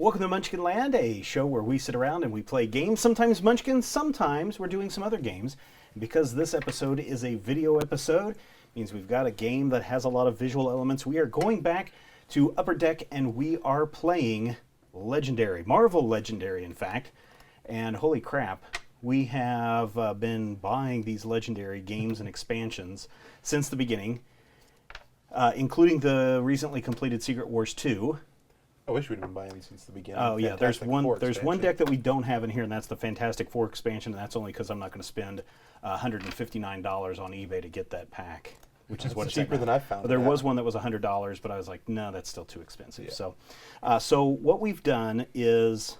Welcome to Munchkin Land, a show where we sit around and we play games. Sometimes Munchkin, sometimes we're doing some other games. Because this episode is a video episode, means we've got a game that has a lot of visual elements. We are going back to Upper Deck and we are playing Legendary, Marvel Legendary in fact. And holy crap, we have been buying these Legendary games and expansions since the beginning, including the recently completed Secret Wars 2. I wish we'd been buying them since the beginning. Oh yeah, there's one deck that we don't have in here, and that's the Fantastic Four expansion, and that's only because I'm not going to spend $159 on eBay to get that pack, which is what it's cheaper than I found. There was one that was $100, but I was like, no, that's still too expensive. Yeah. So what we've done is,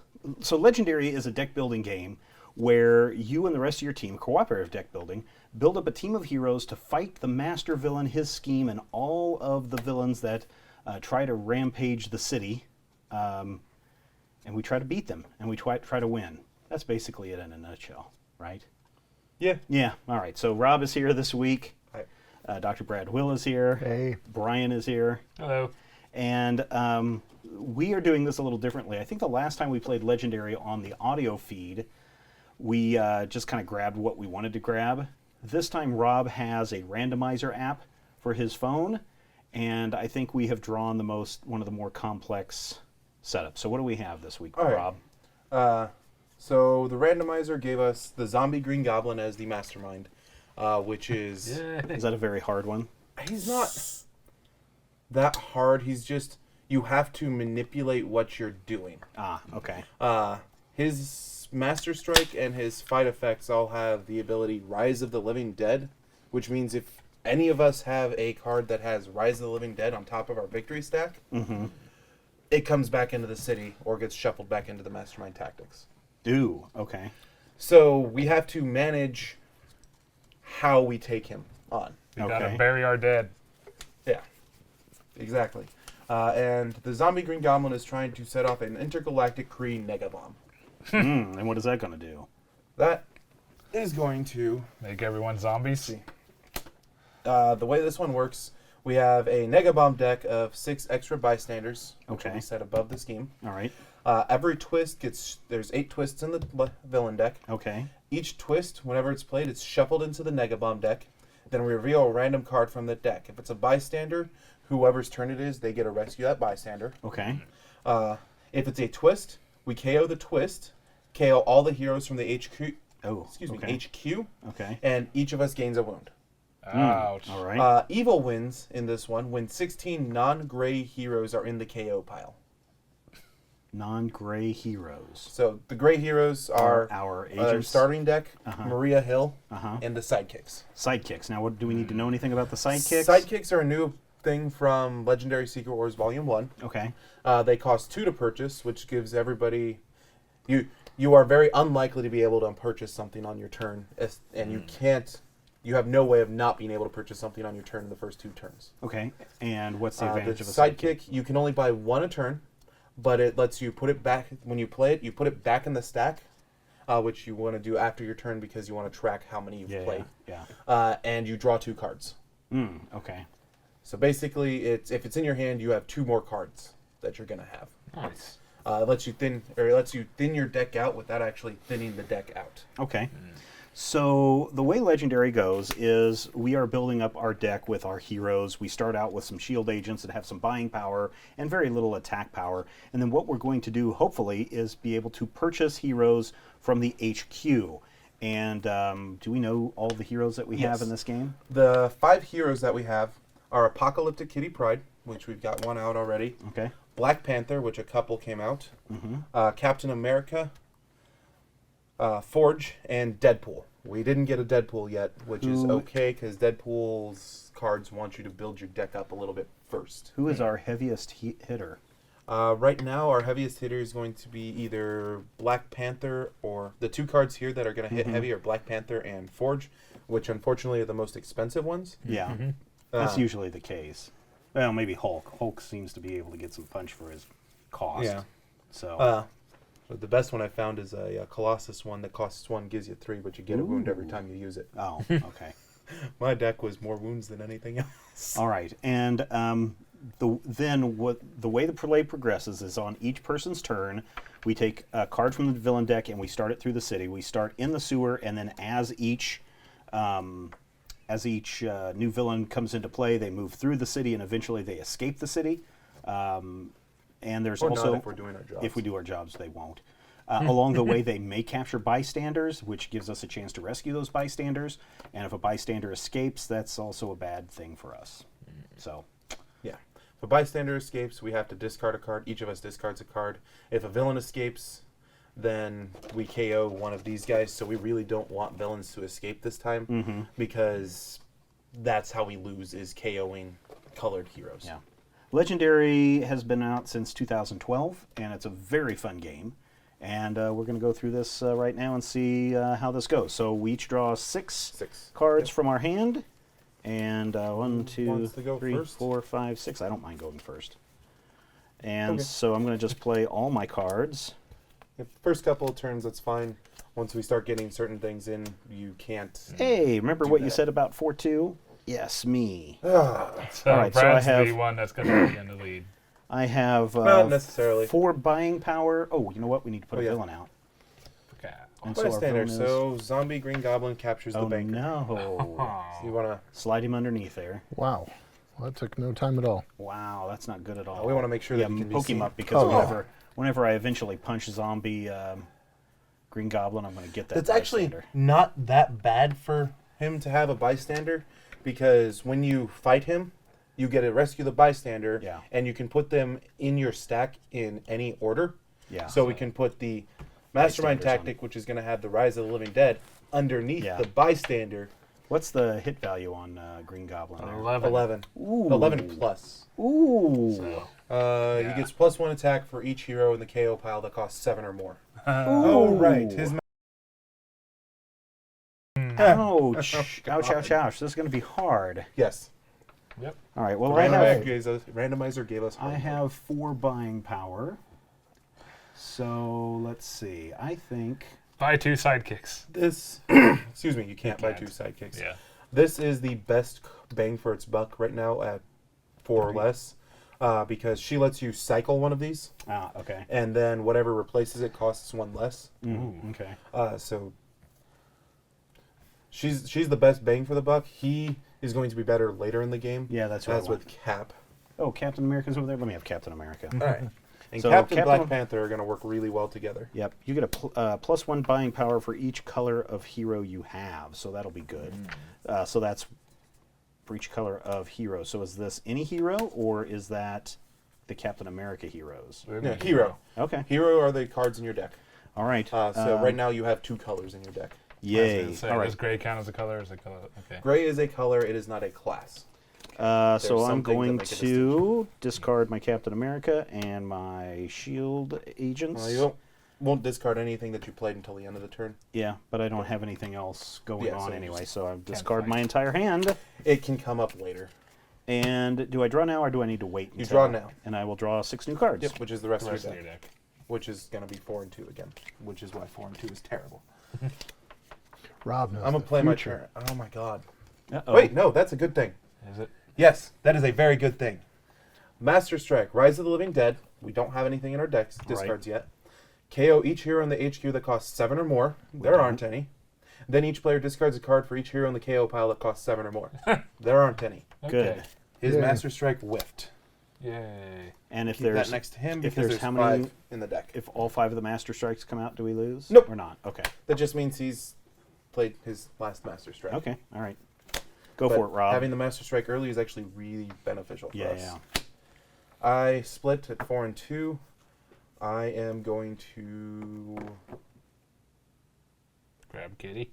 Legendary is a deck building game where you and the rest of your team, cooperative deck building, build up a team of heroes to fight the master villain, his scheme, and all of the villains that try to rampage the city. And we try to beat them, and we try to win. That's basically it in a nutshell, right? Yeah. Yeah, all right. So Rob is here this week. Hi. Dr. Brad Will is here. Hey. Brian is here. Hello. And we are doing this a little differently. I think the last time we played Legendary on the audio feed, we just kind of grabbed what we wanted to grab. This time Rob has a randomizer app for his phone, and I think we have drawn one of the more complex setup. So what do we have this week, Rob? So the randomizer gave us the zombie Green Goblin as the Mastermind, which is... Is that a very hard one? He's not that hard. He's just... You have to manipulate what you're doing. Ah, okay. His Master Strike and his fight effects all have the ability Rise of the Living Dead, which means if any of us have a card that has Rise of the Living Dead on top of our victory stack, it comes back into the city or gets shuffled back into the Mastermind tactics. Ooh, okay. So we have to manage how we take him on. We gotta bury our dead. Yeah, exactly. And the zombie Green Goblin is trying to set off an intergalactic Kree negabomb. And what is that going to do? That is going to make everyone zombies. The way this one works, we have a negabomb deck of 6 extra bystanders, which will be set above the scheme. All right. Every twist there's 8 twists in the villain deck. Okay. Each twist, whenever it's played, it's shuffled into the negabomb deck. Then we reveal a random card from the deck. If it's a bystander, whoever's turn it is, they get to rescue that bystander. Okay. If it's a twist, we KO the twist, KO all the heroes from the HQ. HQ. Okay. And each of us gains a wound. Ouch. All right. Evil wins in this one when 16 non-gray heroes are in the KO pile. Non-gray heroes. So the gray heroes are our agents. Starting deck, Maria Hill, and the sidekicks. Sidekicks. Now, do we need to know anything about the sidekicks? Sidekicks are a new thing from Legendary Secret Wars Volume 1. Okay. They cost 2 to purchase, which gives everybody... You are very unlikely to be able to purchase something on your turn, and you can't... You have no way of not being able to purchase something on your turn in the first 2 turns. Okay. And what's the advantage of a sidekick? You can only buy 1 a turn, but it lets you put it back when you play it. You put it back in the stack, which you want to do after your turn because you want to track how many you've played. Yeah. And you draw 2 cards. Okay. So basically, if it's in your hand, you have 2 more cards that you're gonna have. Nice. It lets you thin your deck out without actually thinning the deck out. Okay. So the way Legendary goes is we are building up our deck with our heroes. We start out with some shield agents that have some buying power and very little attack power. And then what we're going to do, hopefully, is be able to purchase heroes from the HQ. And do we know all the heroes that we have in this game? The 5 heroes that we have are Apocalyptic Kitty Pryde, which we've got 1 out already. Okay. Black Panther, which a couple came out. Captain America, Forge, and Deadpool. We didn't get a Deadpool yet, which is okay because Deadpool's cards want you to build your deck up a little bit first. Who is our heaviest hitter? Right now, our heaviest hitter is going to be either Black Panther or the 2 cards here that are going to hit heavy are Black Panther and Forge, which unfortunately are the most expensive ones. Yeah, that's usually the case. Well, maybe Hulk. Hulk seems to be able to get some punch for his cost. Yeah. So. But the best one I found is a Colossus one that costs 1, gives you 3, but you get a wound every time you use it. Oh, okay. My deck was more wounds than anything else. All right, and the way the play progresses is on each person's turn, we take a card from the villain deck and we start it through the city. We start in the sewer, and then as each new villain comes into play, they move through the city and eventually they escape the city. And there's Or also not if we're doing our jobs. If we do our jobs, they won't. Along the way, they may capture bystanders, which gives us a chance to rescue those bystanders. And if a bystander escapes, that's also a bad thing for us. So, yeah. If a bystander escapes, we have to discard a card. Each of us discards a card. If a villain escapes, then we KO one of these guys. So we really don't want villains to escape this time because that's how we lose, is KOing colored heroes. yeah. Legendary has been out since 2012, and it's a very fun game. And we're going to go through this right now and see how this goes. So we each draw six cards from our hand. And 1, 2, 3, 4, 5, 6. I don't mind going first. And so I'm going to just play all my cards. The first couple of turns, that's fine. Once we start getting certain things in, you can't. Hey, remember what you said about 4-2? Yes, me. So all right, so I Brad's have the one that's going to be in the lead. I have Not necessarily. 4 buying power. Oh, you know what? We need to put a villain out. Okay. And so our Bystander. villain So zombie Green Goblin captures the banker. no. So you want to? Slide him underneath there. Wow. Well, that took no time at all. Wow, that's not good at all. We want to make sure that he can be poke him seen. up because whenever I eventually punch zombie Green Goblin, I'm going to get that It's actually bystander. not that bad for him to have a bystander, because when you fight him, you get to rescue the bystander, and you can put them in your stack in any order. Yeah. So we can put the Mastermind tactic, which is going to have the Rise of the Living Dead, underneath the bystander. What's the hit value on Green Goblin there? 11. Ooh. 11 plus. Ooh. He gets +1 attack for each hero in the KO pile that costs 7 or more. Oh, right. His ouch. Ouch, ouch, ouch. This is going to be hard. Yes. Yep. All right, well, Randomizer gave us I hard. have 4 buying power. So, let's see. I think... Buy 2 sidekicks. This, excuse me, you can't buy 2 sidekicks. Yeah. This is the best bang for its buck right now at 4 or less, because she lets you cycle one of these. Ah, okay. And then whatever replaces it costs 1 less. Ooh, okay. So she's the best bang for the buck. He is going to be better later in the game. Yeah, that's what I As want. with Cap. Oh, Captain America's over there? Let me have Captain America. All right. And So Captain Captain- Black Panther are going to work really well together. Yep, you get a +1 buying power for each color of hero you have, so that'll be good. So that's for each color of hero. So is this any hero, or is that the Captain America heroes? Yeah, hero. Okay. Hero are the cards in your deck. All right. So right now you have 2 colors in your deck. Yay. So All right. does gray count as a color? Is a color? Okay. Gray is a color. It is not a class. So some I'm things that going make a to discard my Captain America and my Shield agents. Well, you won't discard anything that you played until the end of the turn. Yeah, but I don't have anything else going Yeah, on so you anyway, just so I discard fight. my entire hand. It can come up later. And do I draw now, or do I need to wait until... You draw now. And I will draw 6 new cards. Yep, which is the rest, The rest of of your your deck. deck. Which is going to be 4 and 2 again. Which is why 4 and 2 is terrible. Rob knows I'm going the to play my future. turn. Oh my god. Uh-oh. Wait, no, that's a good thing. Is it? Yes, that is a very good thing. Master Strike, Rise of the Living Dead. We don't have anything in our decks, discards yet. KO each hero in the HQ that costs 7 or more. There aren't any. Then each player discards a card for each hero in the KO pile that costs 7 or more. There aren't any. Good. Okay. His Yay. Master Strike whiffed. Yay. And if Keep there's that next to him if because there's there's how many 5 in the deck. if all 5 of the Master Strikes come out, do we lose? Nope. Or not? Okay. That just means he's played his last Master Strike. Okay. All right. Go But for it, Rob. having the Master Strike early is actually really beneficial for us. yeah. I split at 4 and 2. I am going to... Grab Kitty.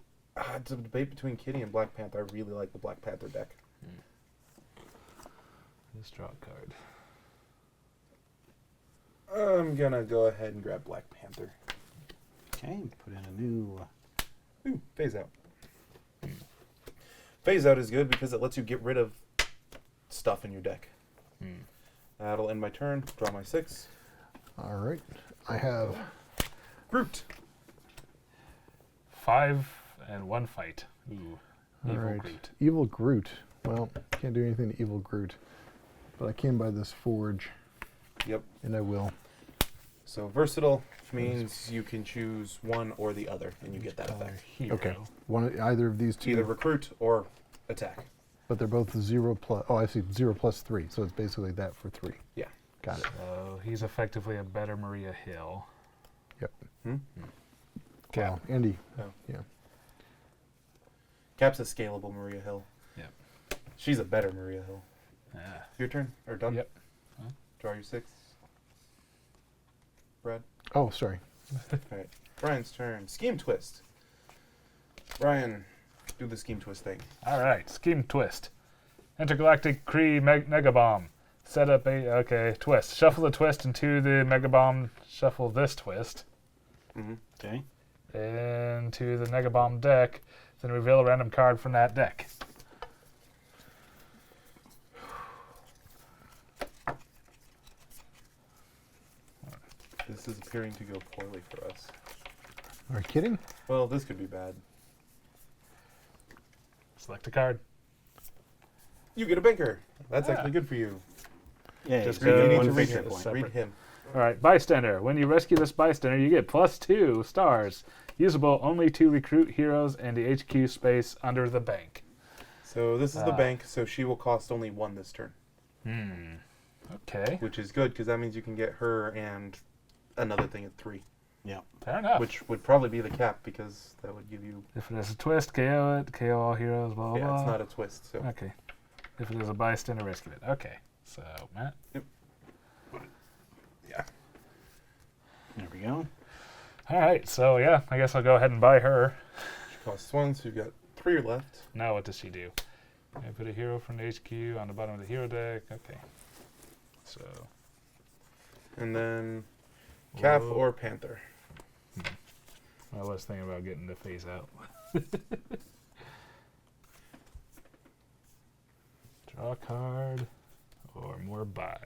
It's a debate between Kitty and Black Panther. I really like the Black Panther deck. Let's draw a card. I'm going to go ahead and grab Black Panther. Okay. Put in a new. Ooh, Phase Out. Phase Out is good because it lets you get rid of stuff in your deck. That'll end my turn. Draw my 6. All right. I have Groot. 5 and 1 fight. Ooh. all Evil right. Groot. Evil Groot. Well, can't do anything to Evil Groot. But I can buy this forge, Yep. and I will. So versatile means you can choose one or the other, and you get that effect. Hero. Okay. Either of these two. Either recruit or attack. But they're both 0 plus. Oh, I see. 0 plus 3. So it's basically that for 3. Yeah. Got it. So he's effectively a better Maria Hill. Yep. Cap. Wow. Andy. Oh. Yeah. Cap's a scalable Maria Hill. Yep. She's a better Maria Hill. Yeah. Your turn? Or done? Yep. Draw your 6. Brad? Oh, sorry. Alright. Brian's turn. Scheme twist. Brian, do the scheme twist thing. All right. Scheme twist. Intergalactic Kree Mega Bomb. Set up a twist. Shuffle the twist into the Mega Bomb. Shuffle this twist Mm-hmm. Okay. into the Mega Bomb deck. Then reveal a random card from that deck. This is appearing to go poorly for us. Are you kidding? Well, this could be bad. Select a card. You get a banker. That's Ah. actually good for you. Yeah, Just so you go get you one need to read victory him. point. separate. Read him. All right, bystander. When you rescue this bystander, you get +2 stars. Usable only to recruit heroes and the HQ space under the bank. So this is the bank, so she will cost only 1 this turn. Okay. Which is good, because that means you can get her and another thing at 3. Yeah. Fair enough. Which would probably be the cap, because that would give you... If it is a twist, KO it. KO all heroes. Blah blah. Yeah, it's blah. not a twist, so... Okay. If it is a bystander, rescue it. Okay. So Matt. Yeah. There we go. All right. So yeah, I guess I'll go ahead and buy her. She costs 1, so you've got 3 left. Now what does she do? I put a hero from the HQ on the bottom of the hero deck. Okay. So. And then Calf Whoa. or Panther. I was thinking about getting the phase out. Draw a card or more buy.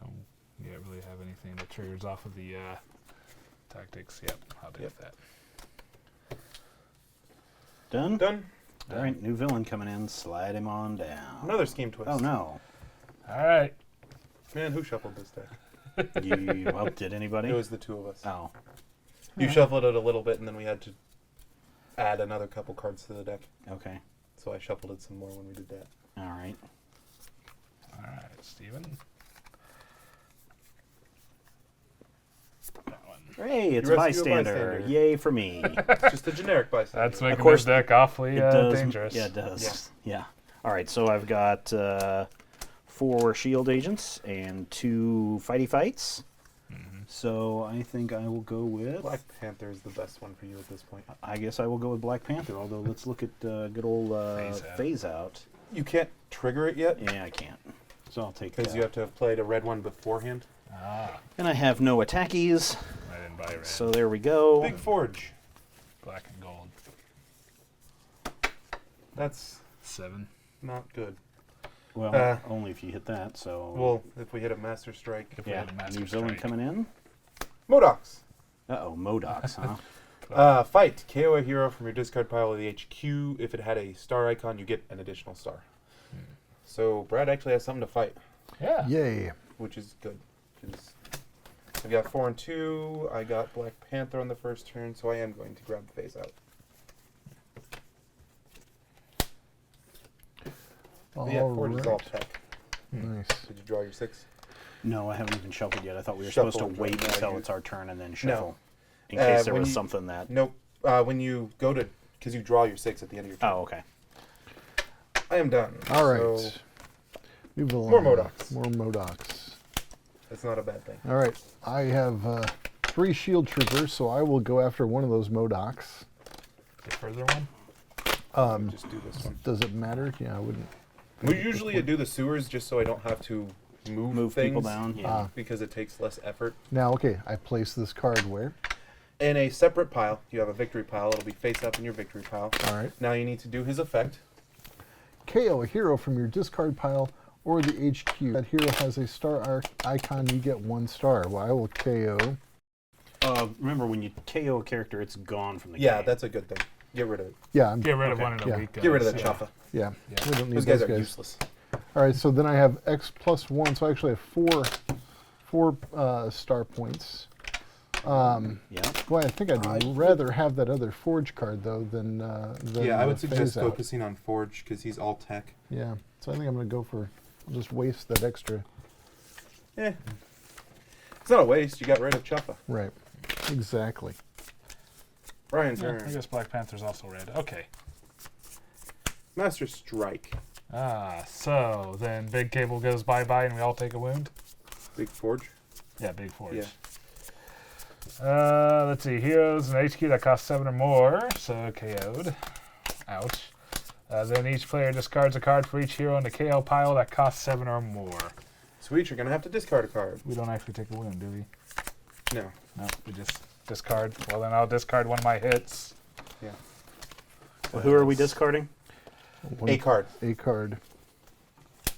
Don't yet really have anything that triggers off of the tactics. Yep, I'll do Yep. that. Done? All right, new villain coming in. Slide him on down. Another scheme twist. Oh, no. All right. Man, who shuffled this deck? Well, did anybody? It was the 2 of us. Oh. You shuffled it a little bit, and then we had to add another couple cards to the deck. Okay. So I shuffled it some more when we did that. All right. All right, Steven. That one. Hey, it's You a rescue a bystander. bystander. Yay for me. It's just a generic bystander. That's making course, this deck awfully It does. dangerous. Yeah, it does. Yeah. All right, so I've got 4 shield agents and 2 fighty fights. So I think I will go with... Black Panther is the best one for you at this point. I guess I will go with Black Panther, although let's look at good old phase out. You can't trigger it yet, Yeah, I can't. So I'll take because that. you have to have played a red one beforehand. Ah, And I have no attackies, I didn't buy red. so there we go. Big Forge. Black and gold. That's 7. not good. Well, only if you hit that, so... Well, if we hit a Master Strike. If we yeah, had a Master new villain Strike. coming in. Modocs. Uh-oh, Modocs, huh? Fight. KO a hero from your discard pile of the HQ. If it had a star icon, you get an additional star. So Brad actually has something to fight, Yeah. Yay. which is good. 'Cause I've got 4 and 2. I got Black Panther on the first turn, so I am going to grab the phase out. Yeah, Forge is all tech. Nice. Did you draw your 6? No, I haven't even shuffled yet. I thought we were Shuffle supposed to and wait draw. No, until you- it's our turn and then No. shuffle. In case there when was you- something that... Nope. When you go to, because you draw your 6 at the end of your turn. Oh, okay. I am done. All right. So New villain. More Modocs. More Modocs. that's not a bad thing. All right. I have 3 shield troopers, so I will go after one of those Modocs. The further one? Just do this one. Does it matter? Yeah, I wouldn't. We usually do the sewers just so I don't have to move things people down. Yeah. because it takes less effort. Now, okay, I place this card where? In a separate pile, you have a victory pile. It'll be face up in your victory pile. All right. Now you need to do his effect. KO a hero from your discard pile or the HQ. That hero has a star icon, you get 1 star. Well, I will KO. Remember, when you KO a character, it's gone from the Yeah, game. that's a good thing. Get rid of it. Yeah, Get rid of one in a Yeah. week. Get rid of that guys. chaffa. yeah. Yeah. We don't need Those guys those are guys. useless. All right, so then I have X plus 1, so I actually have four star points. Yeah. Boy, I think I'd rather have that other Forge card though than Yeah, I would the suggest phase out. focusing on Forge because he's all tech. Yeah, so I think I'm gonna go for just waste that extra. Eh. It's not a waste. You got rid of chaffa. Right. Exactly. Brian's Yeah, turn. I guess Black Panther's also red. Okay. Master Strike. So then Big Cable goes bye-bye and we all take a wound? Big Forge. Yeah, Big Forge. Yeah. Let's see. Heroes and HQ that cost 7 or more, so KO'd. Ouch. Then each player discards a card for each hero in the KO pile that costs 7 or more. Sweet, you're going to have to discard a card. We don't actually take a wound, do we? No. No, we just discard. Well, then I'll discard one of my hits. Yeah. Well, who are we discarding? A card. A card.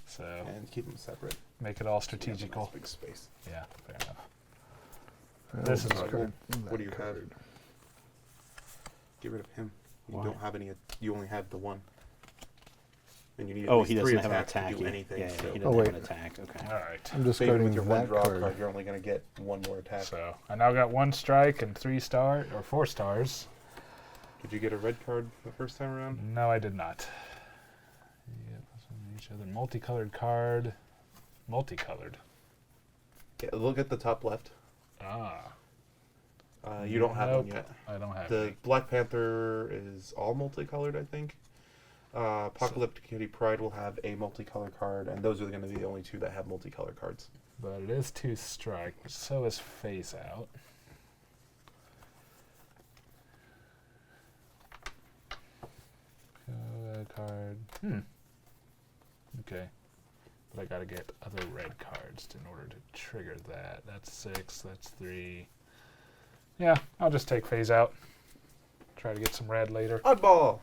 So And keep them separate. make it all Nice strategical. big space. Yeah, fair enough. I'll This is discard What do you that have? card. Get rid of him. You Why? don't have any. You only have the one. And you need at Oh, least he 3 doesn't have an attacks attack. to do anything. Yeah, so he Oh, doesn't wait. have an attack. Okay. All right. so even discarding with your one that draw card. card, you're only going to get 1 more attack. So I now got 1 strike and 3 star or 4 stars. Did you get a red card the first time around? No, I did not. Yeah, plus one each other. Multicolored card. Multicolored. Yeah, look at the top left. Ah. You don't have one Nope, yet. I don't have The it. Black Panther is all multicolored, I think. Apocalyptic Kitty Pride will have a multicolor card, and those are going to be the only 2 that have multicolor cards. But it is 2 strike, so is Face Out. Card. Okay. But I gotta get other red cards in order to trigger that. That's 6, that's 3. Yeah, I'll just take Phase Out. Try to get some red later. Oddball!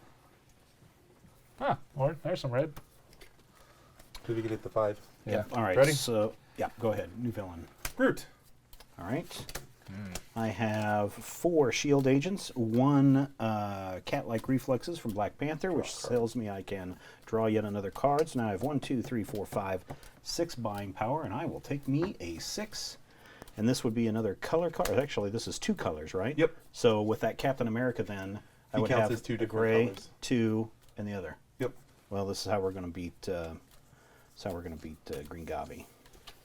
Ah, or there's some red. Did we get it to 5? Yeah. All right. Ready? So, yeah, go ahead. New villain. Groot! All right. I have 4 shield agents, 1 cat-like reflexes from Black Panther, which tells me I can draw yet another card. So now I have 1, 2, 3, 4, 5, 6 buying power, and I will take me a 6. And this would be another color card. Actually, this is 2 colors, right? Yep. So with that Captain America, then I He would counts have as 2 a different gray, colors. 2, and the other. Yep. Well, this is how we're going to beat. Green Gabi.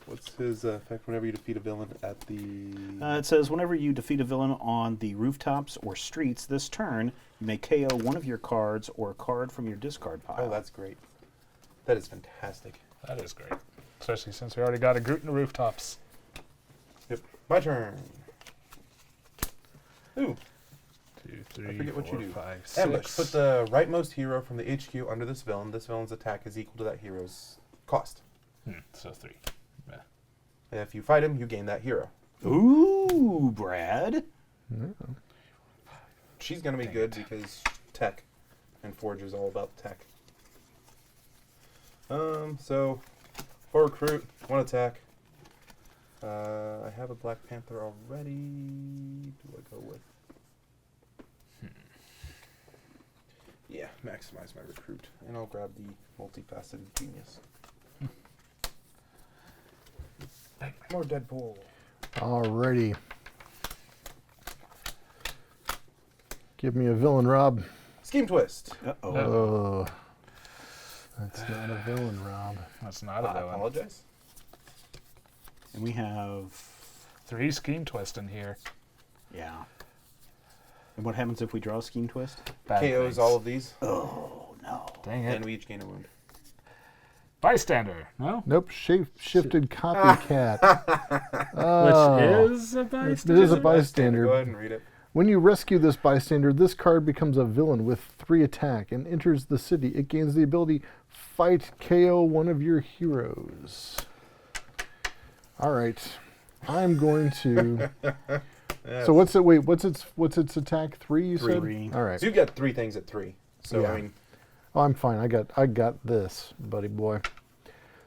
What's his effect whenever you defeat a villain at the... It says whenever you defeat a villain on the rooftops or streets this turn, you may KO one of your cards or a card from your discard pile. Oh, that's great. That is fantastic. That is great. Especially since we already got a Groot in the rooftops. Yep. My turn. Ooh. 2, 3, forget what 4, you do. 5, 6. Ambush. Put the rightmost hero from the HQ under this villain. This villain's attack is equal to that hero's cost. So 3. Yeah. And if you fight him, you gain that hero. Ooh, Brad. She's going to be Dang good it. because tech. And Forge is all about tech. So, for recruit, 1 attack. I have a Black Panther already. Do I go with? Yeah, maximize my recruit. And I'll grab the multifaceted genius. More Deadpool. Alrighty. Give me a villain, Rob. Scheme Twist. Uh-oh. Oh, that's not a villain, Rob. That's not a I villain. apologize. And we have... 3 Scheme Twist in here. Yeah. And what happens if we draw a Scheme Twist? Bad KOs things. all of these, Oh, no. Dang it. and we each gain a wound. Bystander, no? Nope, shifted copycat. Which is a It bystander. is a Go bystander. ahead and read it. When you rescue this bystander, this card becomes a villain with 3 attack and enters the city. It gains the ability fight KO one of your heroes. All right, I'm going to. So what's it? Wait, what's its attack? 3? You said. 3. All right. So you've got 3 things at 3. So Yeah. I mean, Oh, I'm fine. I got this, buddy boy.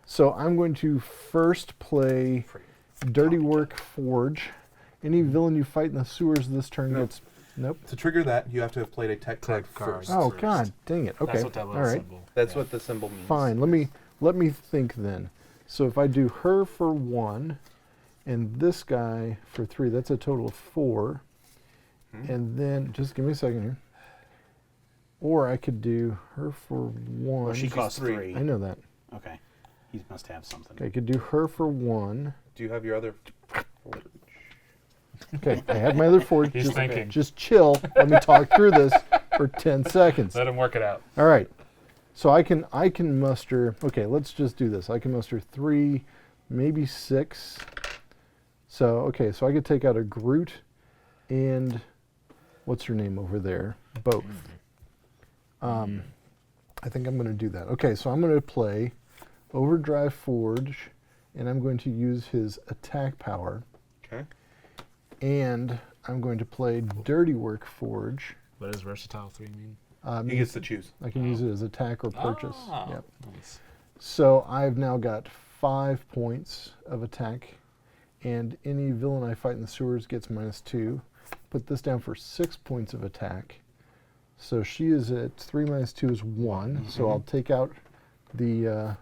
So I'm going to first play Dirty Work Forge. Any villain you fight in the sewers this turn gets Nope. To trigger that, you have to have played a tech card Tech card. first. Oh First. God, dang it. Okay. That's what that All little right. symbol. That's yeah. what the symbol means. Fine. Let me think then. So if I do her for 1, and this guy for 3, that's a total of 4. And then just give me a second here. Or I could do her for 1. Well, she costs 3. 3. I know that. Okay. He must have something. Okay, I could do her for 1. Do you have your other? Okay, I have my other 4. He's just, thinking. just chill. Let me talk through this for 10 seconds. Let him work it out. All right. So I can muster. Okay, let's just do this. I can muster 3, maybe 6. So okay, so I could take out a Groot and what's her name over there? Both. I think I'm going to do that. Okay, so I'm going to play Overdrive Forge, and I'm going to use his attack power, Okay. and I'm going to play Dirty Work Forge. What does versatile 3 mean? He gets to choose. I can use it as attack or purchase. Oh, Yep. nice. So I've now got 5 points of attack, and any villain I fight in the sewers gets -2. Put this down for 6 points of attack. So she is at 3 minus 2 is 1. So I'll take out the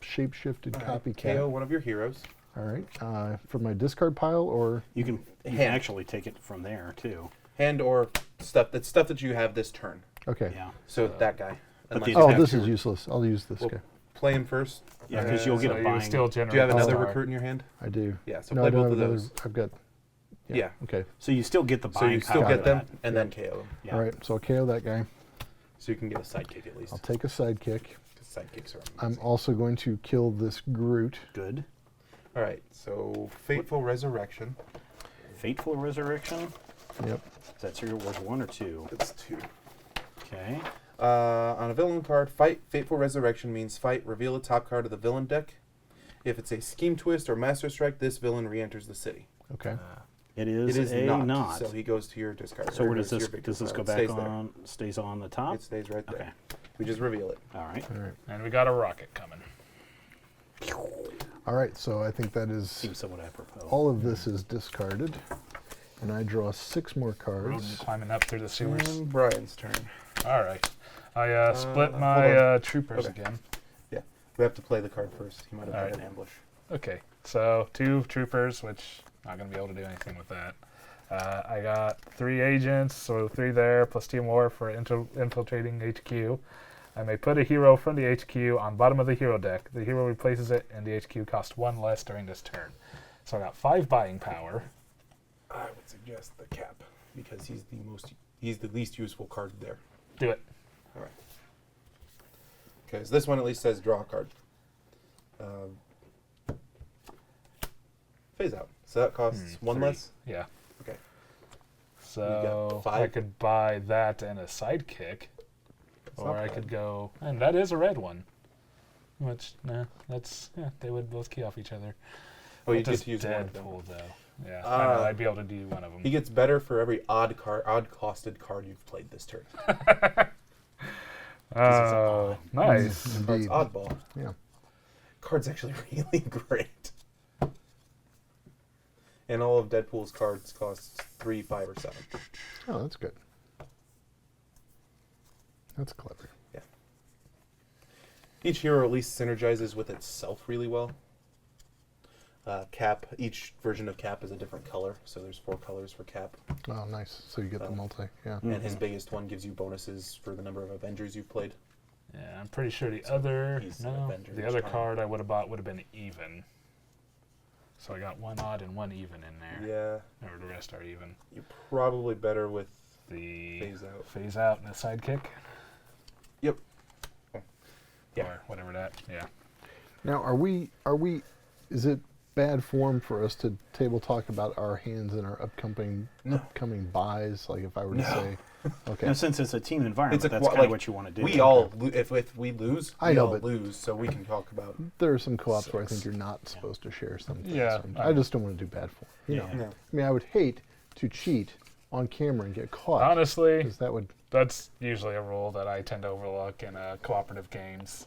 shape-shifted copycat. KO one of your heroes. All right. From my discard pile, or You can actually take it from there too. Hand or stuff. That's stuff that you have this turn. okay. Yeah. So that guy. But Unless the you Oh, attack have this is to- useless. I'll use this Well, guy. Play him first. Yeah, because you'll get so a you buying. still generate. Do you have another power. recruit in your hand? I do. Yeah. So No, play I don't both of have those. I've got. Yeah. Okay. So you still get the So buying you still power get of them that. and then KO them. Yeah. All right. So I'll KO that guy. So you can get a sidekick at least. I'll take a sidekick. 'Cause sidekicks are I'm amazing. also going to kill this Groot. Good. All right. So Fateful Resurrection. Fateful Resurrection. Yep. That's your was 1 or 2. That's 2. Okay. On a villain card, fight Fateful Resurrection means fight. Reveal a top card of the villain deck. If it's a Scheme Twist or Master Strike, this villain re-enters the city. Okay. It is, It is a not. not. So he goes to your discard. So or where does to your this victory does this pile. go It back stays there. on? Stays on the top. It stays right there. Okay. We just reveal it. All right. All right. And we got a rocket coming. All right. So I think that is Seems somewhat apropos. all of this is discarded, and I draw 6 more Rodent cards. climbing up through the sewers. And Brian's turn. All right. I split hold my on. troopers Okay. again. Yeah. We have to play the card first. He might have All had right. an ambush. Okay. So 2 troopers, which not going to be able to do anything with that. I got 3 agents, so 3 there, plus 2 more for infiltrating HQ. I may put a hero from the HQ on bottom of the hero deck. The hero replaces it, and the HQ costs 1 less during this turn. So I got 5 buying power. I would suggest the cap because he's the least useful card there. Do it. All right. Okay, so this one at least says draw a card. Phase out. So that costs 1 3. less. Yeah. Okay. So I 5. could buy that and a sidekick, or not I bad. could go, and that is a red one. Which, nah, they would both key off each other. Oh, you What get does to use one of them. Deadpool, though. Yeah, I know, Ah. I'd be able to do one of them. He gets better for every odd costed card you've played this turn. Oh, nice. So it's Indeed. oddball. Yeah. Card's actually really great. And all of Deadpool's cards cost 3, 5, or 7. Oh, that's good. That's clever. Yeah. Each hero at least synergizes with itself really well. Cap, each version of Cap is a different color, so there's 4 colors for Cap. Oh, nice. So you get the multi. Yeah. And his biggest one gives you bonuses for the number of Avengers you've played. Yeah, I'm pretty sure the So other he's an Avenger the each other time. card I would have bought would have been even. So I got 1 odd and 1 even in there. Yeah, Or the rest are even. you're probably better with The phase out. and a sidekick. Yep. Yeah. Or whatever that. Yeah. Now, is it bad form for us to table talk about our hands and our upcoming buys? Like if I were to say, okay, And since it's a team environment, It's a that's qua- kind of like, what you want to do. We all, if we lose, I we know, all but- lose, so we can talk about. there are some co-ops where I 6. think you're not supposed to share something. Yeah, so I I just don't want to do bad form. You know, Yeah. No. I mean, I would hate to cheat on camera and get caught. Honestly, Because that would. that's usually a rule that I tend to overlook in cooperative games.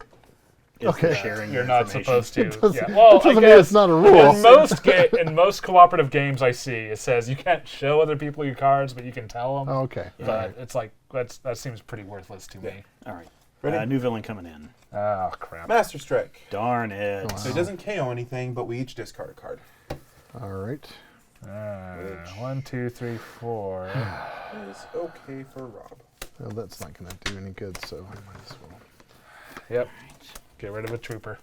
is Okay. the sharing You're of not information. supposed to. It doesn't- Yeah. Well, it doesn't I mean guess it's not a rule. in most cooperative games I see, it says you can't show other people your cards, but you can tell them. Oh, okay. But it's like that seems pretty worthless to me. All right. Ready? New villain coming in. Oh crap. Master Strike. Darn it. Wow. So he doesn't KO anything, but we each discard a card. All right. 1, 2, 3, 4. Is okay for Rob. Well, that's not going to do any good, so I might as well. Yep. Get rid of a trooper.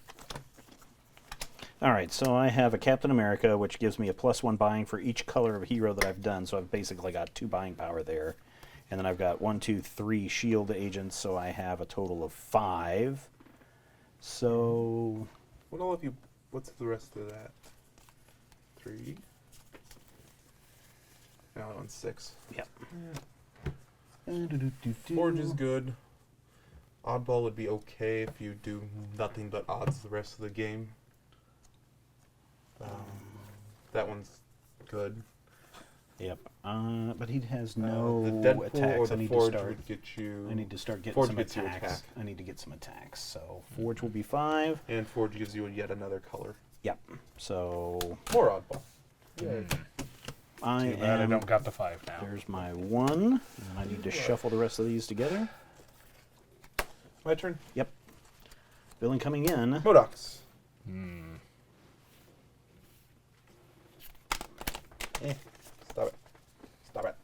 All right, so I have a Captain America, which gives me a +1 buying for each color of hero that I've done, so I've basically got 2 buying power there. And then I've got 1, 2, 3 shield agents, so I have a total of 5. So, What all of you? What's the rest of that? 3. Now on 6. yep. Forge is good. Oddball would be okay if you do nothing but odds the rest of the game. That one's good. Yep. But he has no the Deadpool attacks. or I the need Forge to start. would get you. I need to start getting Forge some gets you attacks. attack. I need to get some attacks. So Forge will be 5. And Forge gives you yet another color. Yep. So More oddball. I Too bad I am. don't got the 5 now. There's my 1, and I need to shuffle the rest of these together. My turn. Yep. Villain coming in. Modocs. Stop it. Stop it.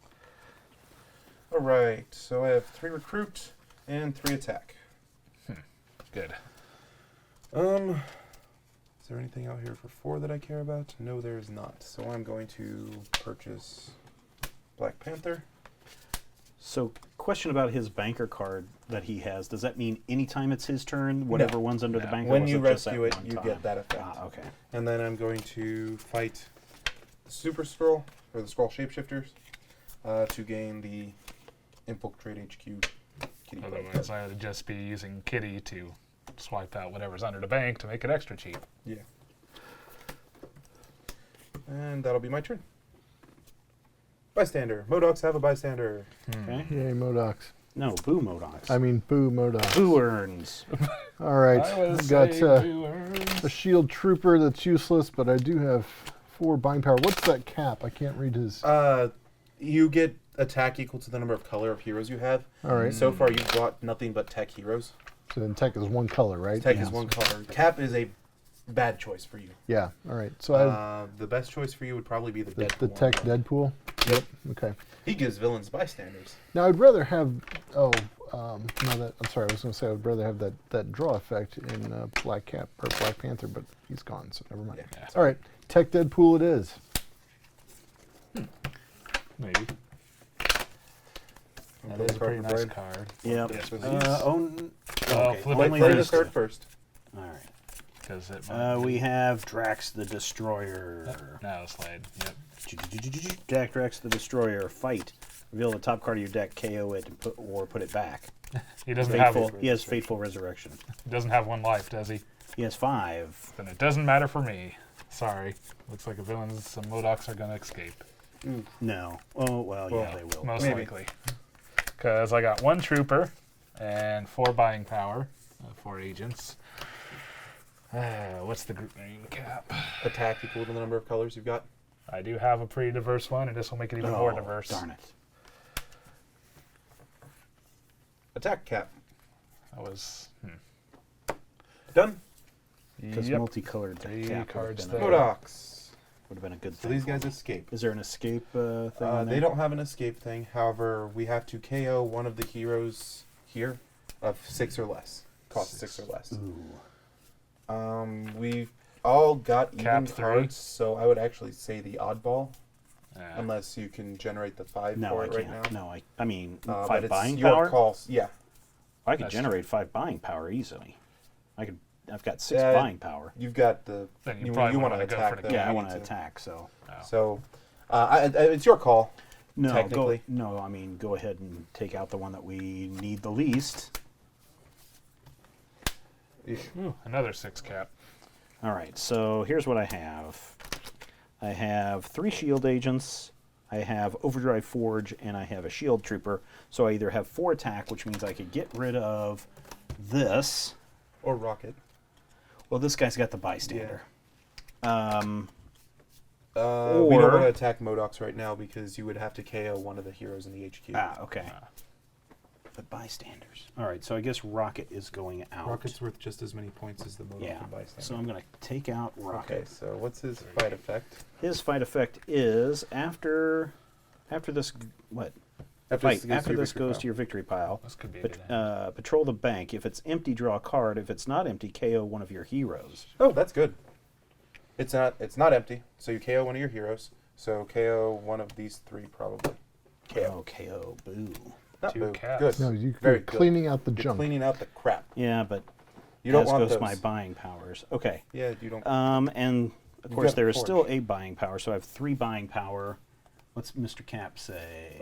Alright, so I have 3 recruit and 3 attack. Good. Is there anything out here for 4 that I care about? No, there is not. So I'm going to purchase Black Panther. So, question about his banker card that he has. Does that mean anytime it's his turn, whatever one's under the No. banker? When was you it just rescue that it, one you time? get that effect. Ah, okay. And then I'm going to fight the Super Skrull, or the Skrull Shapeshifters, to gain the Infiltrate HQ kitty card. Otherwise, I would just be using Kitty to swipe out whatever's under the bank to make it extra cheap. Yeah. And that'll be my turn. Bystander. Modocs have a bystander. Okay. Yay, Modocs. No, Boo Modocs. I mean, boo, Modocs. Boo earns. All right. I would I've got say viewers. a shield trooper that's useless, but I do have 4 buying power. What's that cap? I can't read his. You get attack equal to the number of color of heroes you have. All right. So far, you've bought nothing but tech heroes. So then tech is 1 color, right? Tech Yeah. is 1 color. Cap is a bad choice for you. Yeah. All right. So I have The best choice for you would probably be the the Deadpool. tech Deadpool. Yep. Okay. He gives villains bystanders. Now I'd rather have. Oh, no. That I'm sorry. I was going to say I'd rather have that draw effect in Black Cap or Black Panther, but he's gone, so never mind. Yeah. All right. Tech Deadpool it is. Maybe. That is a pretty nice card. Yep. Yes, with Oh, okay. flip Only it Play the first. card first. All right. Because it We have Drax the Destroyer. now slide. Yep. Jack Drax the Destroyer. Fight. Reveal the top card of your deck. KO it and put it back. He doesn't Fateful. have He has Fateful Resurrection. he doesn't have 1 life, does he? He has 5. Then it doesn't matter for me. Sorry. Looks like the villains, some Modocs are gonna escape. No. Oh well, yeah, Well, they will. Most Maybe. likely. Because I got 1 trooper and 4 buying power, 4 agents. What's the group name cap? Attack equal to the number of colors you've got. I do have a pretty diverse one, and this will make it even more diverse. Darn it. Attack cap. That was Done. Because yep. multicolored 3 cap cards would have, there. been a, Modocs. would have been a good So thing. these for guys me. escape. Is there an escape thing? on They there? don't have an escape thing. However, we have to KO one of the heroes here of 6 or less. Cost 6 or less. Ooh. We've all got Cap even 3. cards, so I would actually say the oddball, Yeah. unless you can generate the 5 No, for I it right can't. now. No, I mean But 5 it's buying your power. call. Yeah. I could That's generate 5 buying power easily. I've got 6 Yeah, buying power. You've got the. Then you You, probably want to wanna go attack for the them. Yeah, I you want need to attack. So So, it's your call. no, Technically. I mean go ahead and take out the one that we need the least. Ooh, another 6 cap. All right, so here's what I have. I have 3 shield agents, I have Overdrive Forge, and I have a shield trooper. So I either have 4 attack, which means I could get rid of this, Or rocket. Well, this guy's got the bystander. we don't Or- want to attack Modocs right now because you would have to KO one of the heroes in the HQ. Okay. The bystanders. All right, so I guess Rocket is going out. Rocket's worth just as many points as the Modoc Yeah. and bystander. So I'm going to take out Rocket. Okay, so what's his fight effect? His fight effect is after this what? After this goes to your victory pile. This could be a good end. Patrol the bank. If it's empty, draw a card. If it's not empty, KO one of your heroes. Oh, that's good. It's not empty, so you KO one of your heroes. So KO one of these three probably. KO. KO. Boo. Not Two boo. cats. Good. No, you're Very good. cleaning out the You're junk. cleaning out the crap. Yeah, but You don't as want goes those. my buying powers. Okay. Yeah, you don't. And of You've course got there is forge. still a buying power, so I have 3 buying power. What's Mr. Cap say?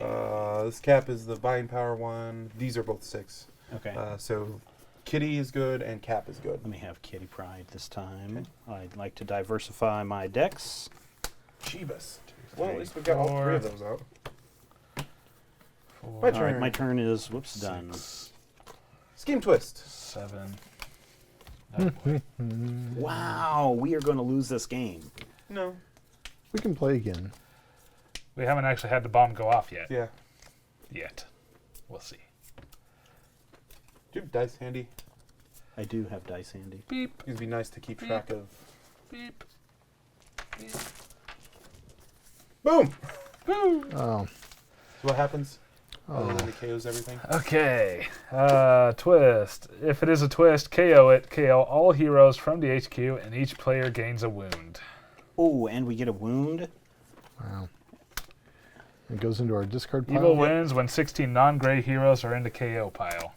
This cap is the buying power one. These are both 6. Okay. So Kitty is good and Cap is good. Let me have Kitty Pride this time. I'd like to diversify my decks. Jeebus. Two, Well, at three, least we got all 3 of four. those out. Four, My All right, turn. my turn is done. 6, Scheme twist. 7. Oh, boy. Wow, we are going to lose this game. No. We can play again. We haven't actually had the bomb go off yet. Yeah. Yet. We'll see. Do you have dice handy? I do have dice handy. Beep. It'd be nice to keep track of. Beep. Beep. Boom. Oh. So what happens? Oh. Then it KOs everything. Okay. Twist. If it is a twist, KO it. KO all heroes from the HQ, and each player gains a wound. Oh, and we get a wound. Wow. It goes into our discard pile. Evil wins when 16 non-gray heroes are in the KO pile.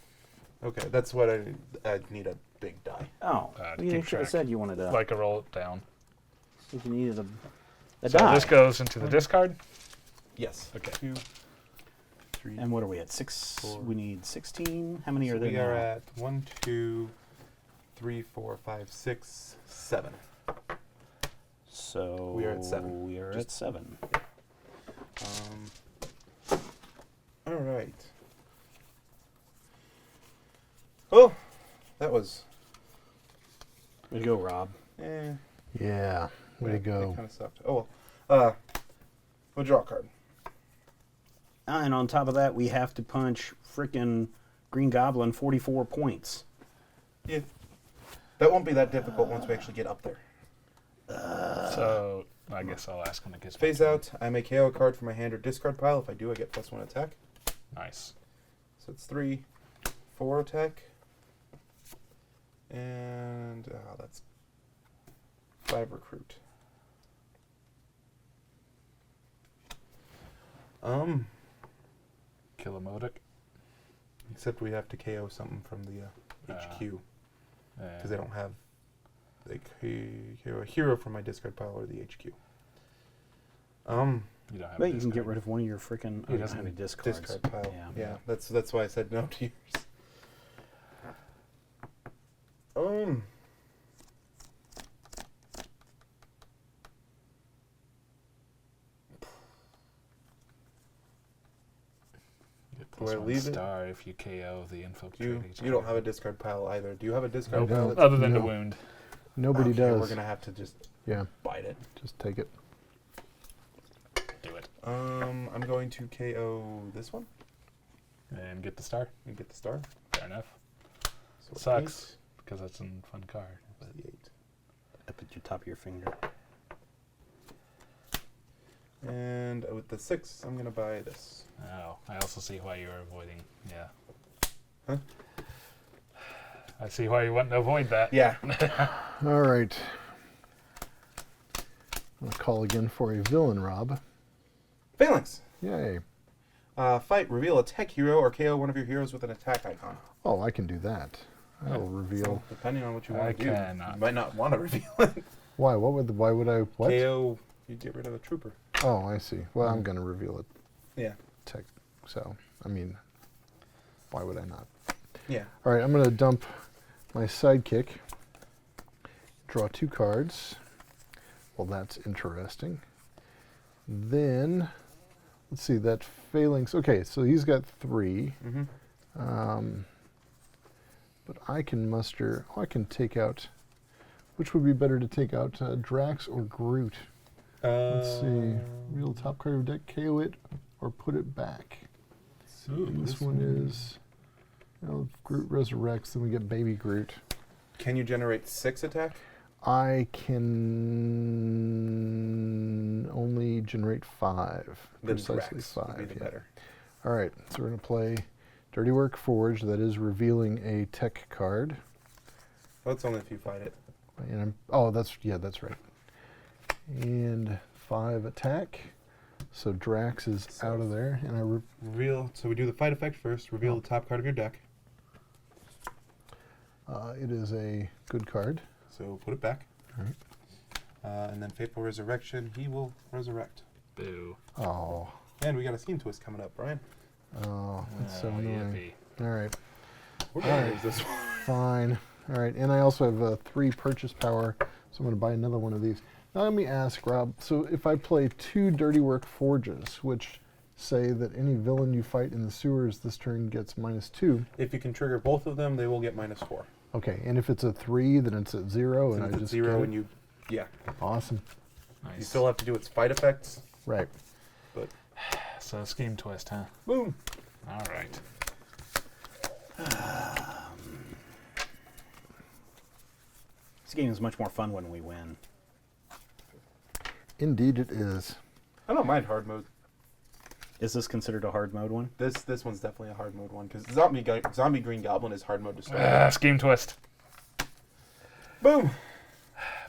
Okay, that's what I need a big die. Oh, To you keep should have track. said you wanted to. Like a roll it down. If you needed a So die. this goes into the discard. Yes. Okay. 2, 3. And what are we at? 6. 4. We need 16. How many are So there we now? are at 1, 2, 3, 4, 5, 6, 7. So We are at 7. We are Just- at 7. All right. Oh, that was. Way to go, Rob. Eh. Yeah. Way to go. It kind of sucked. Oh well. We'll draw a card. And on top of that, we have to punch frickin' Green Goblin 44 points. Yeah. That won't be that difficult once we actually get up there. So I guess I'll ask when it gets Phase out. I may KO a card from my hand or discard pile. If I do, I get +1 attack. Nice. So it's 3, 4 attack. And that's 5 recruit. Kill a Modoc. Except we have to KO something from the HQ because they don't have. They KO a hero from my discard pile or the HQ. You don't have But a you can get discard. rid of one of your frickin' He you doesn't have any have discards. Discard pile. Yeah. Yeah, that's why I said no to yours. You get Do I +1 leave it? star if you KO the infiltrating. You don't have a discard pile either. Do you have a discard Nope. pile? Nope. that's- Other than the No. wound. Nobody Okay, does. We're gonna have to just Yeah. bite it. Just take it. Do it. I'm going to KO this one And get the star. and get the star. Fair enough. So Sucks, because that's a fun card. 8, But the 8. Up at the top of your finger. And with the 6, I'm gonna buy this. oh, I also see why you were avoiding. Yeah. Huh? I see why you want to avoid that. Yeah. All right. I'm going to call again for a villain, Rob. Phalanx. Yay. Fight. Reveal a tech hero or KO one of your heroes with an attack icon. Oh, I can do that. I will reveal. So, depending on what you I want to do, cannot. you might not want to reveal it. Why? Why would I? What? KO. You get rid of a trooper. Oh, I see. Well, I'm going to reveal it. Yeah. Tech. So, I mean, why would I not? Yeah. All right, I'm going to dump my sidekick. Draw 2 cards. Well, that's interesting. Then, let's see, that phalanx. Okay, so he's got 3. Mm-hmm. But I can muster. Oh, I can take out Which would be better to take out, Drax or Groot? Let's see. Reveal the top card of your deck, KO it, or put it back. And this one is, if Groot resurrects, then we get Baby Groot. Can you generate 6 attack? I can only generate 5. Then Precisely Drax 5. would be the yeah. better. All right, so we're going to play Dirty Work Forge. That is revealing a tech card. Well, it's only if you fight it. And that's right. And 5 attack. So Drax is out of there, and I Reveal. So we do the fight effect first. Reveal the top card of your deck. it is a good card. So put it back. All right. And then Fateful Resurrection. He will resurrect. Boo. Oh, And we got a Scheme Twist coming up, Brian. that's so annoying. Yippee. All right, We're going to use this one. fine. All right, and I also have 3 purchase power, so I'm going to buy another one of these. Now let me ask, Rob, so if I play 2 Dirty Work Forges, which say that any villain you fight in the sewers this turn gets -2. If you can trigger both of them, they will get -4. Okay, and if it's a 3, then it's at 0, and So I if it's just 0 get and you, yeah. Awesome. Nice. You still have to do its fight effects, Right. but So scheme twist, huh? boom. All right. This game is much more fun when we win. Indeed, it is. I don't mind hard mode. Is this considered a hard mode one? This one's definitely a hard mode one because Zombie Green Goblin is hard mode to start. Scheme twist. Boom.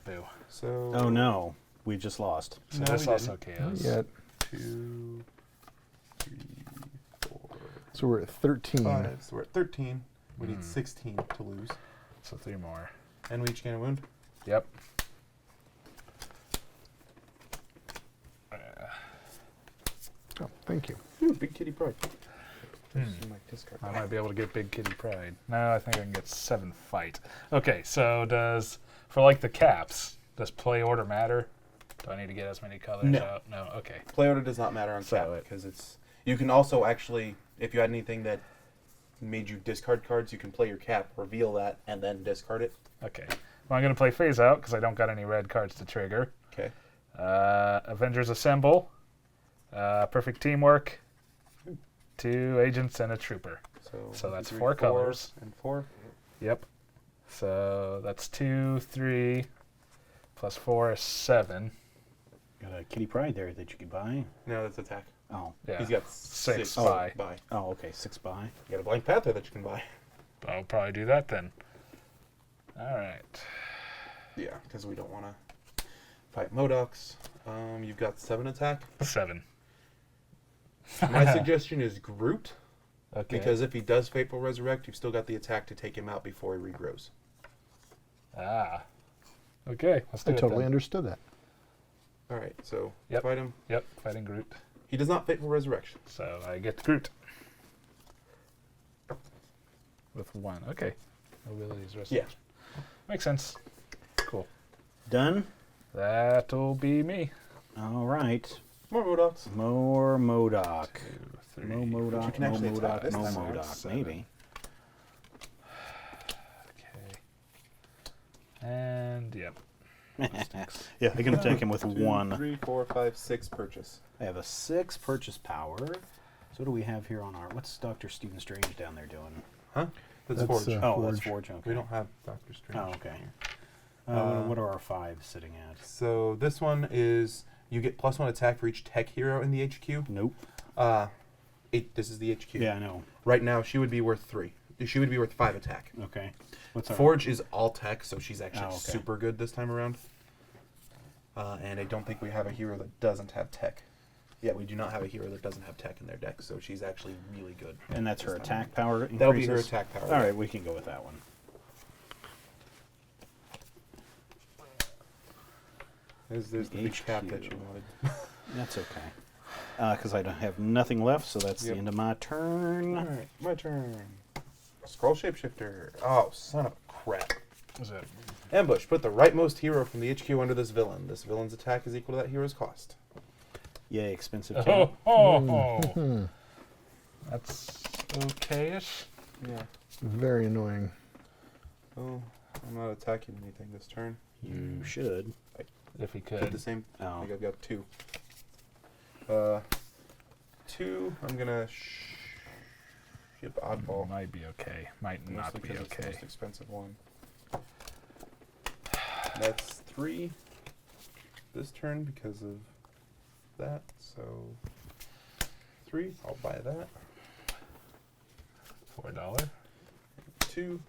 Boo. So. Oh no, we just lost. So No, this we also didn't. Not KOs. yet. 2, 3, 4, So we're at 13. 5. So we're at 13. We need 16 to lose, So 3 more. and we each gain a wound. Yep. Oh, thank you. Ooh, big kitty pride. Hmm. My discard. I might be able to get Big Kitty Pride. No, I think I can get 7 fight. Okay, so for like the caps, does play order matter? Do I need to get as many colors No. out? No, okay. Play order does not matter on So cap because it's. You can also actually, if you had anything that made you discard cards, you can play your cap, reveal that, and then discard it. Okay. Well, I'm going to play phase out because I don't got any red cards to trigger. Okay. Avengers Assemble. Perfect Teamwork. 2 agents and a trooper. So that's 3, 4 colors. And 4. Yep. So that's 2, 3, plus 4 is 7. Got a Kitty Pride there that you could buy. No, that's attack. Oh, Yeah. He's got 6 6 buy. buy. oh, okay, 6 buy. You got a blank panther that you can buy. I'll probably do that then. All right. Yeah, because we don't want to fight Modocs. You've got 7 attack. 7. My suggestion is Groot, Okay. because if he does Fateful Resurrect, you've still got the attack to take him out before he regrows. Okay, let's do I it totally then. understood that. All right, so Yep. fight him. Yep, fighting Groot. He does not Fateful Resurrection. So I get Groot. With 1. Okay. Abilities resurrection. Makes sense. Cool. Done? That'll be me. All right. More Modocs. More Modoc. 2, 3. No Modoc, can no actually attack Modoc, this no time. Modoc. 7. Maybe. Okay. And yep. Yeah, I can attack him with 2, 1. 3, 4, 5, 6 purchase. I have a 6 purchase power. So what do we have here on our... What's Dr. Stephen Strange down there doing? Huh? That's That's, Forge. Oh, that's Forge. Forge. Okay. We don't have Doctor Strange. Oh, okay. Uh, What are our 5s sitting at? So this one is you get +1 attack for each tech hero in the HQ. Nope. This is the HQ. Yeah, I know. Right now, she would be worth 3. She would be worth 5 attack. Okay. What's our... Forge is all tech, so she's actually Oh, okay. super good this time around. And I don't think we have a hero that doesn't have tech. Yeah, we do not have a hero that doesn't have tech in their deck, so she's actually really good. And that's her this time attack power increases? That'll be her attack power. All right, we can go with that one. There's the big cap that you HQ. wanted. That's okay. Because I don't have nothing left, so that's Yep. the end of my turn. All right, my turn. Scroll Shapeshifter. Oh, son of crap. What's that? Ambush. Put the rightmost hero from the HQ under this villain. This villain's attack is equal to that hero's cost. Yay, expensive Oh, cat. oh. That's okay-ish. Yeah. Very annoying. Oh, I'm not attacking anything this turn. You should. If he Did could. the same. I Oh. think I've got 2. 2. I'm gonna ship oddball. Might be okay. Might Mostly not be 'cause it's the okay. most expensive one. That's 3 this turn because of that. So 3. I'll buy that. $4. 2.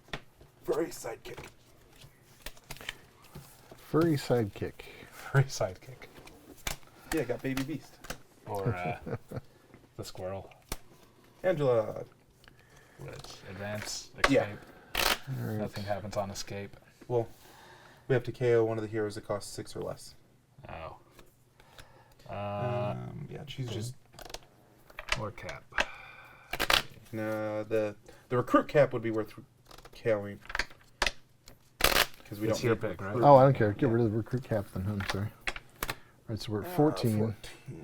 Furry sidekick. Furry sidekick. Free sidekick. Yeah, I got Baby Beast. Or the squirrel. Angela. Which advance, Yeah. escape. All right. Nothing happens on escape. Well, we have to KO one of the heroes that costs 6 or less. Oh. Yeah, she's just. Or cap. No, the recruit cap would be worth KOing. Because we It's don't your need pick, right? recruit. Oh, I don't care. Get Yeah. rid of the recruit captain. I'm sorry. All right, so we're at 14. 14.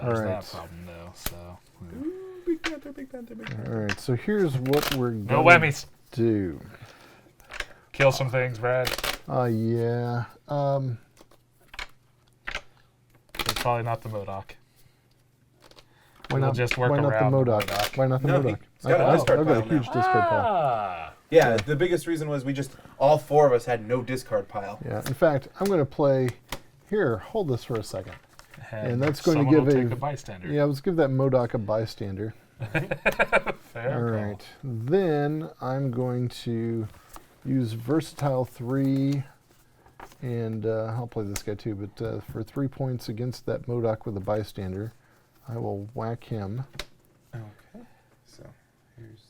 There's Alright. that problem though. So. Ooh, Big Panther, Big Panther, Big Panther. All right, so here's what we're No going whammies. to do. Kill some things, Brad. Yeah. It's probably not the Modoc. Why We'll not? just work why not the around the Modoc? Modoc. Why not the No, Modoc? he's got a I've discard got a pile huge now. discard pile. Ah. Yeah, the biggest reason was we just, all 4 of us had no discard pile. Yeah. In fact, I'm going to play. Here, hold this for a second. And that's going to someone give will a- take a bystander. Yeah, let's give that Modoc a bystander. Fair All call. right. Then I'm going to use versatile 3, and I'll play this guy too. But for 3 points against that Modoc with a bystander, I will whack him. Okay, so here's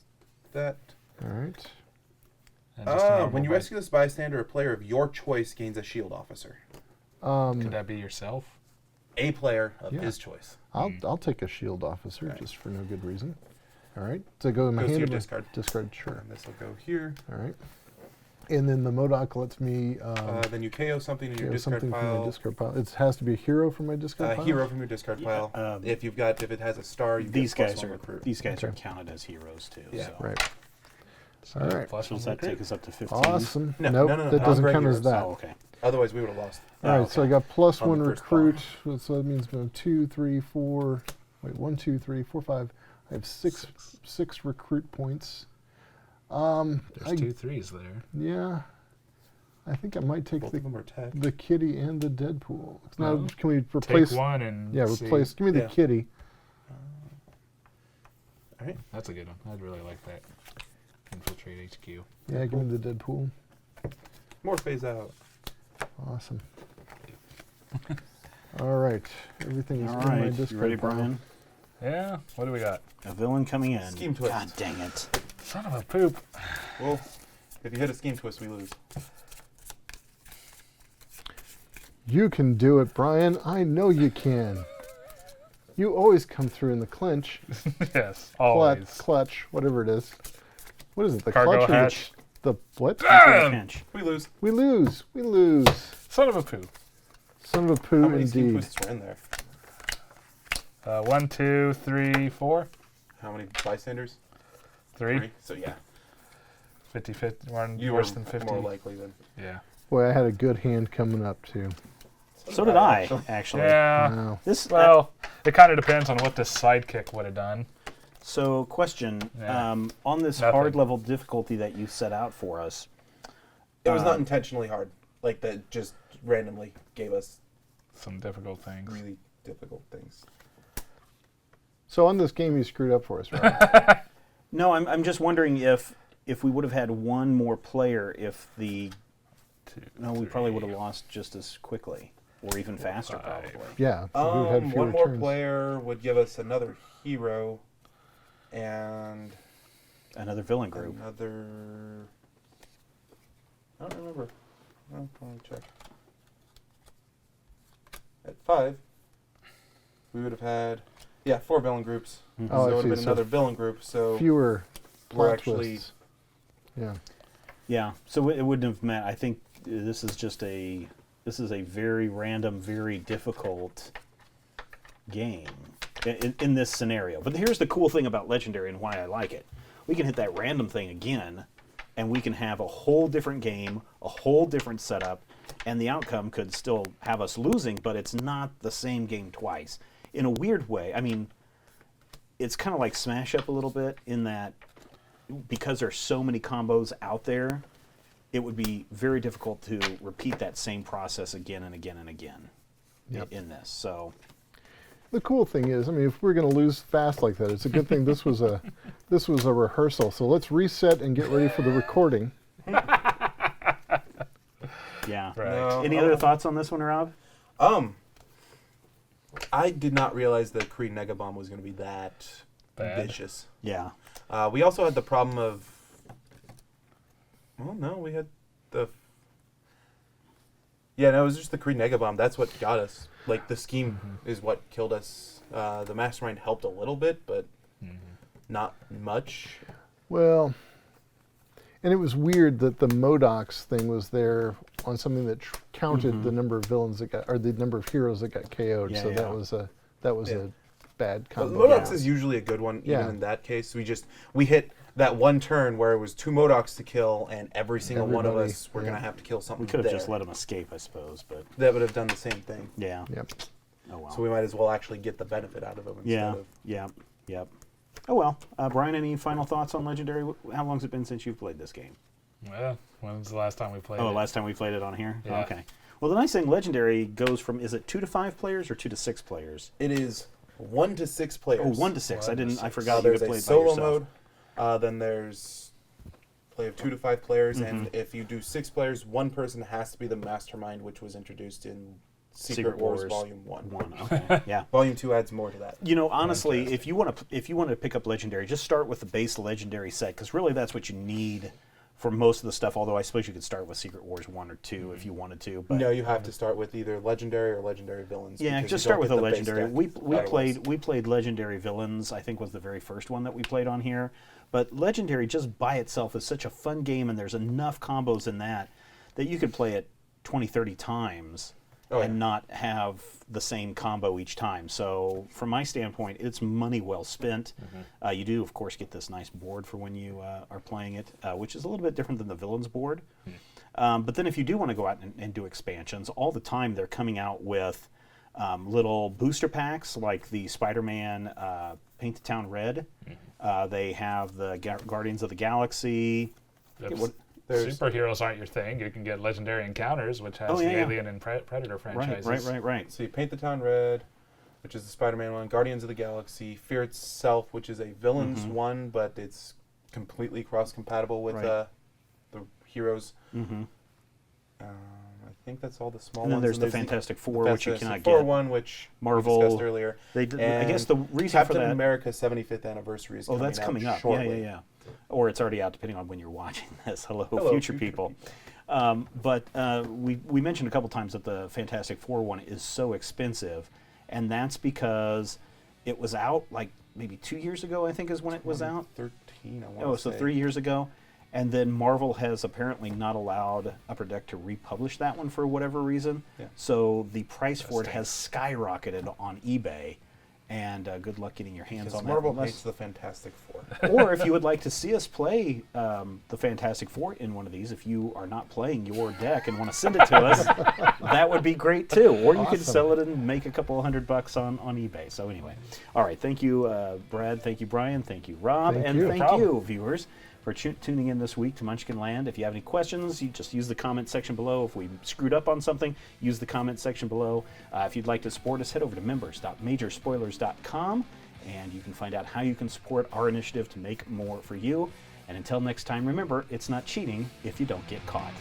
that. All right. And just a normal When you by- rescue this bystander, a player of your choice gains a shield officer. Could that be yourself? A player of Yeah. his choice. I'll take a shield officer Okay. just for no good reason. All right. So go in my Goes to hand. your or my- discard. Discard, sure. And this will go here. All right. And then the Modoc lets me Then you KO something in your KO discard something from my pile. discard pile. It has to be a hero from my discard pile. Hero from your discard Yeah, pile. If it has a star, you These get guys +1 are recruit. are Okay. counted as heroes too. Yeah. So. Right. So All right. plus So does one that recruit. take us up to 15? Awesome. No, nope, no, no, that no, doesn't non-grade count as heroes. that. Oh, okay. Otherwise, we would have lost. All right, Oh, so I okay. got plus On the 1 first recruit. So that means 2, 3, 4. Wait, 1, 2, 3, 4, 5. I have six recruit points. There's 2 3s there. Yeah, I think I might take Both of them are tech. the kitty and the Deadpool. Now, No. can we replace? Take one and Yeah, see. replace. Give me the Yeah. kitty. All right. That's a good one. I'd really like that. Infiltrate HQ. Yeah, give me the Deadpool. More phase out. Awesome. All right, everything is All in my right. discard You ready, pile. Brian? Yeah. What do we got? A villain coming in. Scheme twist. God dang it. Son of a poop. Well, if you hit a scheme twist, we lose. You can do it, Brian. I know you can. You always come through in the clinch. Yes. Clutch, Always. clutch, whatever it is. What is it? The Cargo clutch or hatch. the what? Pinch. We lose. We lose. We lose. Son of a poo. Son of a poo, How many scheme indeed. twists were in there? 1, 2, 3, 4. How many bystanders? 3. So yeah, 50, 50. One you worse were than 50. more likely than. Yeah. Boy, I had a good hand coming up too. So did I, actually. Yeah. Wow. This Well, it kind of depends on what this sidekick would have done. So, question: Yeah. on this Nothing. hard level difficulty that you set out for us, It was not intentionally hard. Like that, just randomly gave us Some difficult things. really difficult things. So on this game, you screwed up for us, right? no, I'm just wondering if we would have had one more player, if the we probably would have lost just as quickly or even faster, probably. Yeah. we would have fewer One more turns. player would give us another hero, and Another villain group. another. I don't remember. I'll probably check. At 5, we would have had 4 villain groups. Mhm. Oh, so I it would see. have been So another villain group. So Fewer we're plot actually twists. Yeah. Yeah, so it wouldn't have meant. I think this is just a very random, very difficult game in this scenario. But here's the cool thing about Legendary and why I like it: we can hit that random thing again, and we can have a whole different game, a whole different setup, and the outcome could still have us losing, but it's not the same game twice. In a weird way, I mean, it's kind of like Smash Up a little bit in that because there's so many combos out there, it would be very difficult to repeat that same process again and again and again in this. So The cool thing is, I mean, if we're going to lose fast like that, it's a good thing this was a rehearsal. So let's reset and get ready for the recording. yeah. Right. No, Any other thoughts on this one, Rob? I did not realize the Kree Negabomb was going to be that Bad. vicious. Yeah. We also had the problem of. Well, no, we had the. Yeah, no, it was just the Kree Negabomb. That's what got us. Like, the scheme is what killed us. The Mastermind helped a little bit, but not much. Well, and it was weird that the Modocs thing was there on something that counted the number of villains that got, or the number of heroes that got KO'd. Yeah, so yeah. that was a bad But combo. Modocs is usually a good one, even Yeah. in that case. We hit that one turn where it was 2 Modocs to kill, and every single one of Everybody, us were going to have to kill something. We could have there. just let him escape, I suppose, but That would have done the same thing. yeah. Yep. Oh well. So we might as well actually get the benefit out of them instead Yeah. of. Yep. Oh well. Brian, any final thoughts on Legendary? How long's it been since you've played this game? Well, when was the last time we played Oh, it? last time we played it on here? Yeah. Okay. Well, the nice thing, Legendary goes from, is it 2 to 5 players or 2 to 6 players? It is 1 to 6 players. Oh, 1 to 6. I 1 to didn't. I 6. forgot you There's could a play it by solo yourself. mode. Then there's play of 2 to 5 players, Mm-hmm. and if you do 6 players, one person has to be the Mastermind, which was introduced in Secret Wars Volume 1. One. Okay. Yeah. Volume 2 adds more to that. You know, honestly, if you want to pick up Legendary, just start with the base Legendary set, because really that's what you need for most of the stuff. Although I suppose you could start with Secret Wars 1 or 2 if you wanted to. But No, you have to start with either Legendary or Legendary Villains. yeah, because just you don't start with get a the base Legendary. deck We otherwise. played Legendary Villains. I think was the very first one that we played on here. But Legendary just by itself is such a fun game, and there's enough combos in that you could play it 20, 30 times and not have the same combo each time. So from my standpoint, it's money well spent. You do, of course, get this nice board for when you are playing it, which is a little bit different than the Villains board. But then if you do want to go out and do expansions, all the time they're coming out with little booster packs like the Spider-Man Paint the Town Red. They have the Guardians of the Galaxy. If There's- superheroes aren't your thing, you can get Legendary Encounters, which has Oh, yeah, the yeah. Alien and Predator franchises. Right. So you Paint the Town Red, which is the Spider-Man one, Guardians of the Galaxy, Fear Itself, which is a Villains one, but it's completely cross-compatible with Right. the heroes. Mm-hmm. I think that's all the small And then ones. there's the Fantastic Four, which you cannot Four get. one, which Marvel. we discussed earlier. I guess the reason Captain for that. America 75th anniversary is That's coming up. shortly. Yeah. Or it's already out, depending on when you're watching this. Hello, Hello, future future people. But we mentioned a couple times that the Fantastic Four one is so expensive, and that's because it was out like maybe 2 years ago, I think is when it was out. 13, I want Oh, to so say. 3 years ago. And then Marvel has apparently not allowed Upper Deck to republish that one for whatever reason. Yeah. So the price for it has skyrocketed on eBay. And good luck getting your hands Because on Marvel that. hates the Fantastic Four. Or if you would like to see us play the Fantastic Four in one of these, if you are not playing your deck and want to send it to us, that would be great too. Or you could Awesome. sell it and make a couple $100 on eBay. So anyway, all right. Thank you, Brad. Thank you, Brian. Thank you, Rob. Thank and you. thank No problem. you, viewers, for tuning in this week to Munchkin Land. If you have any questions, you just use the comment section below. If we screwed up on something, use the comment section below. If you'd like to support us, head over to members.majorspoilers.com. And you can find out how you can support our initiative to make more for you. And until next time, remember, it's not cheating if you don't get caught.